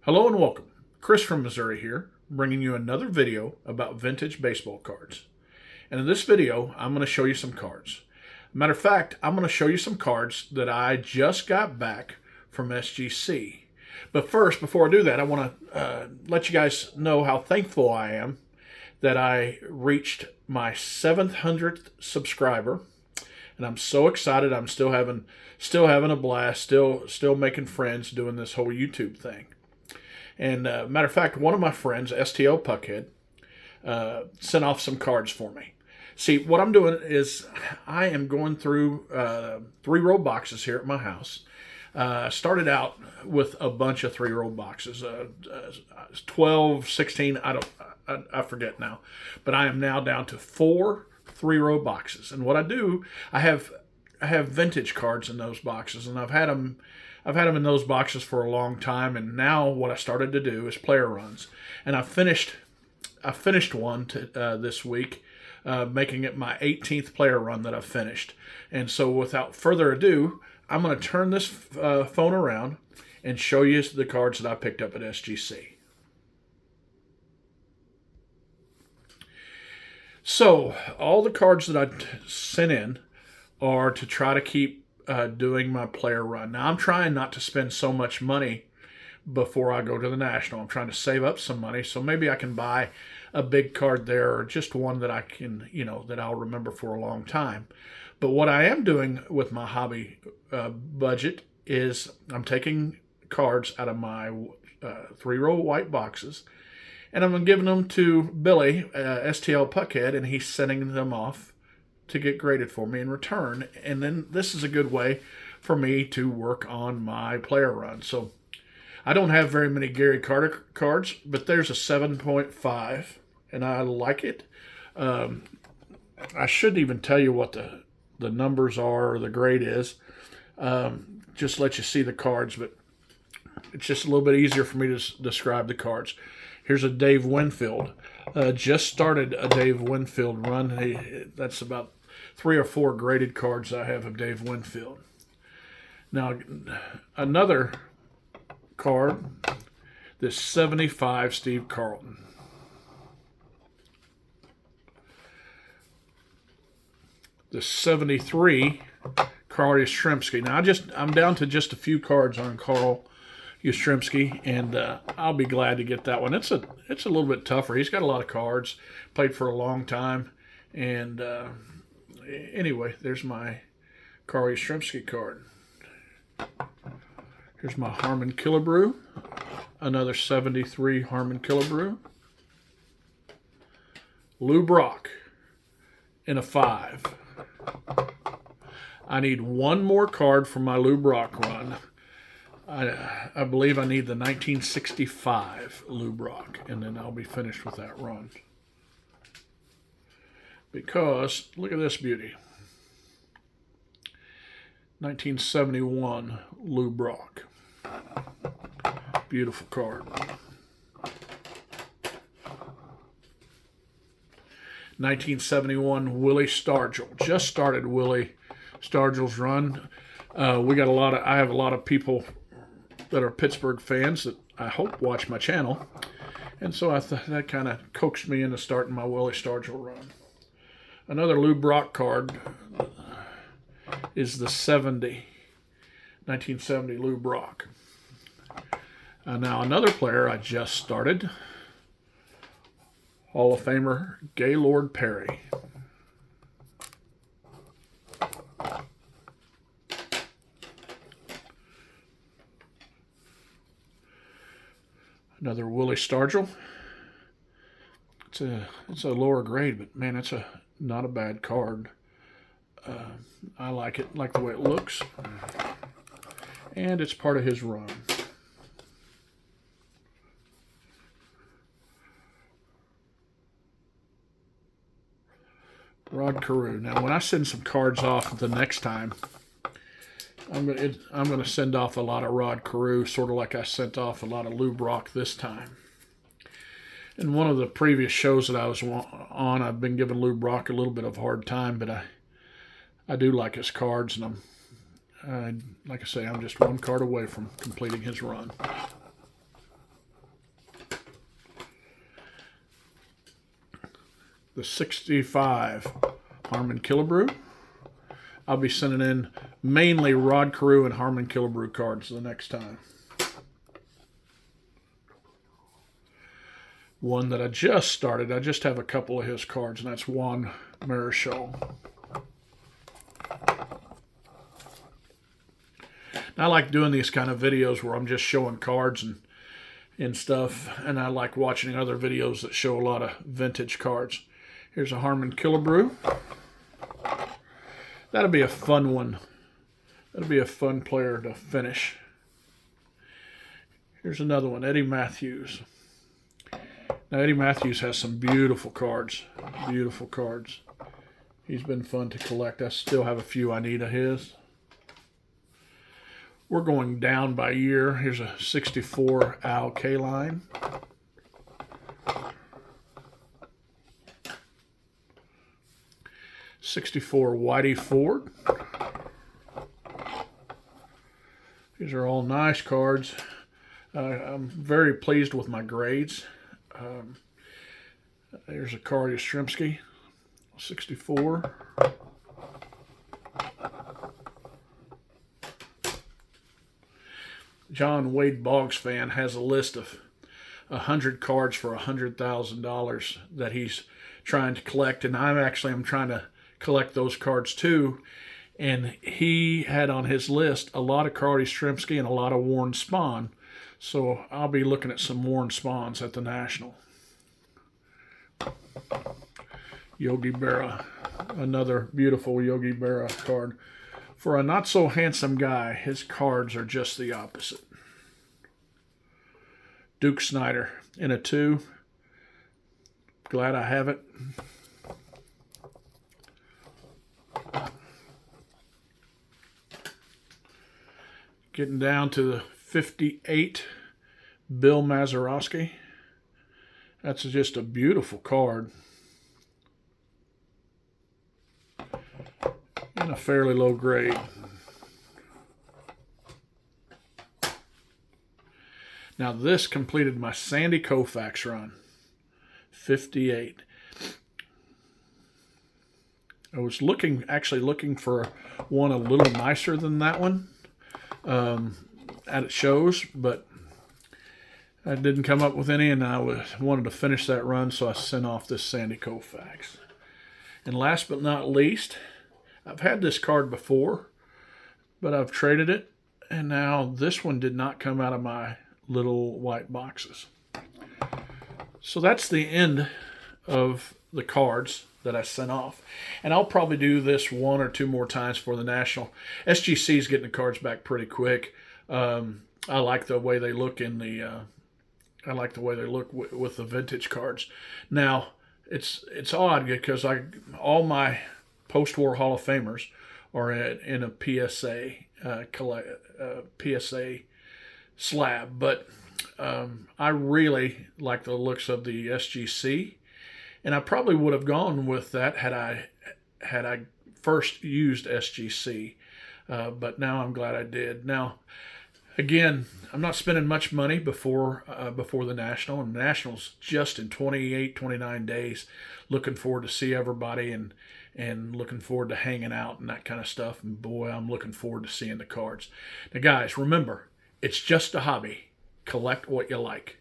Hello and welcome. Chris from Missouri here, bringing you another video about vintage baseball cards. And in this video, I'm going to show you some cards. Matter of fact, I'm going to show you some cards that I just got back from SGC. But first, before I do that, I want to let you guys know how thankful I am that I reached my 700th subscriber. And I'm so excited. I'm still having a blast, still making friends doing this whole YouTube thing. And matter of fact, one of my friends, STL Puckhead, sent off some cards for me. See, what I'm doing is I am going through 3-row boxes here at my house. Started out with a bunch of 3-row boxes, 12, 16, I forget now. But I am now down to 4 3-row boxes. And what I do, I have vintage cards in those boxes, and I've had them in those boxes for a long time. And now what I started to do is player runs, and I finished one this week, making it my 18th player run that I've finished. And so without further ado, I'm going to turn this phone around and show you the cards that I picked up at SGC. So all the cards that I sent in are to try to keep doing my player run. Now, I'm trying not to spend so much money before I go to the National. I'm trying to save up some money, so maybe I can buy a big card there, or just one that I can, that I'll remember for a long time. But what I am doing with my hobby budget is I'm taking cards out of my 3-row white boxes, and I'm giving them to Billy, STL Puckhead, and he's sending them off to get graded for me in return. And then this is a good way for me to work on my player run. So I don't have very many Gary Carter cards, but there's a 7.5, and I like it. I shouldn't even tell you what the numbers are or the grade is. Just let you see the cards, but it's just a little bit easier for me to describe the cards. Here's a Dave Winfield. Just started a Dave Winfield run. That's about 3 or 4 graded cards I have of Dave Winfield. Now, another card, this 75 Steve Carlton. The 73 Carl Yastrzemski. Now, I'm down to just a few cards on Carl Yastrzemski, and I'll be glad to get that one. It's a little bit tougher. He's got a lot of cards, played for a long time, and anyway, there's my Carl Yastrzemski card. Here's my Harmon Killebrew, another 73 Harmon Killebrew. Lou Brock in a 5. I need one more card for my Lou Brock run. I believe I need the 1965 Lou Brock, and then I'll be finished with that run. Because, look at this beauty. 1971 Lou Brock. Beautiful card. 1971 Willie Stargell. Just started Willie Stargell's run. I have a lot of people that are Pittsburgh fans that I hope watch my channel, and so that kind of coaxed me into starting my Willie Stargell run. Another Lou Brock card is the 1970 Lou Brock. Now another player I just started, Hall of Famer Gaylord Perry. Another Willie Stargell. It's a lower grade, but man, it's not a bad card. I like it, like the way it looks, and it's part of his run. Rod Carew. Now, when I send some cards off the next time, I'm going to send off a lot of Rod Carew, sort of like I sent off a lot of Lou Brock this time. In one of the previous shows that I was on, I've been giving Lou Brock a little bit of a hard time, but I do like his cards, and like I say, I'm just one card away from completing his run. the 65 Harmon Killebrew. I'll be sending in mainly Rod Carew and Harmon Killebrew cards the next time. One that I just started. I just have a couple of his cards, and that's Juan Marichal. I like doing these kind of videos where I'm just showing cards and stuff, and I like watching other videos that show a lot of vintage cards. Here's a Harmon Killebrew. That'll be a fun one. That'll be a fun player to finish. Here's another one, Eddie Matthews. Now, Eddie Matthews has some beautiful cards. Beautiful cards. He's been fun to collect. I still have a few I need of his. We're going down by year. Here's a 64 Al Kaline. '64 Whitey Ford. These are all nice cards. I'm very pleased with my grades. There's a Carl Yastrzemski, 64. John Wade Boggs fan has a list of 100 cards for $100,000 that he's trying to collect, and I'm trying to collect those cards too. And he had on his list a lot of Carl Yastrzemski and a lot of Warren Spahn. So I'll be looking at some Warren Spahns at the National. Yogi Berra, another beautiful Yogi Berra card. For a not-so-handsome guy, his cards are just the opposite. Duke Snider in a 2. Glad I have it. Getting down to the 58, Bill Mazeroski. That's just a beautiful card. In a fairly low grade. Now this completed my Sandy Koufax run. 58. I was actually looking for one a little nicer than that one at shows, but I didn't come up with any, and I wanted to finish that run, so I sent off this Sandy Koufax. And last but not least, I've had this card before, but I've traded it, and now this one did not come out of my little white boxes. So that's the end of the cards that I sent off. And I'll probably do this 1 or 2 more times for the National. SGC is getting the cards back pretty quick. I like the way they look in the I like the way they look with the vintage cards. Now, it's odd because all my post-war Hall of Famers are in a PSA PSA slab, but I really like the looks of the SGC, and I probably would have gone with that had I first used SGC, but now I'm glad I did. Now, again, I'm not spending much money before the National, and the National's just in 28, 29 days. Looking forward to see everybody and looking forward to hanging out and that kind of stuff. And boy, I'm looking forward to seeing the cards. Now, guys, remember, it's just a hobby. Collect what you like.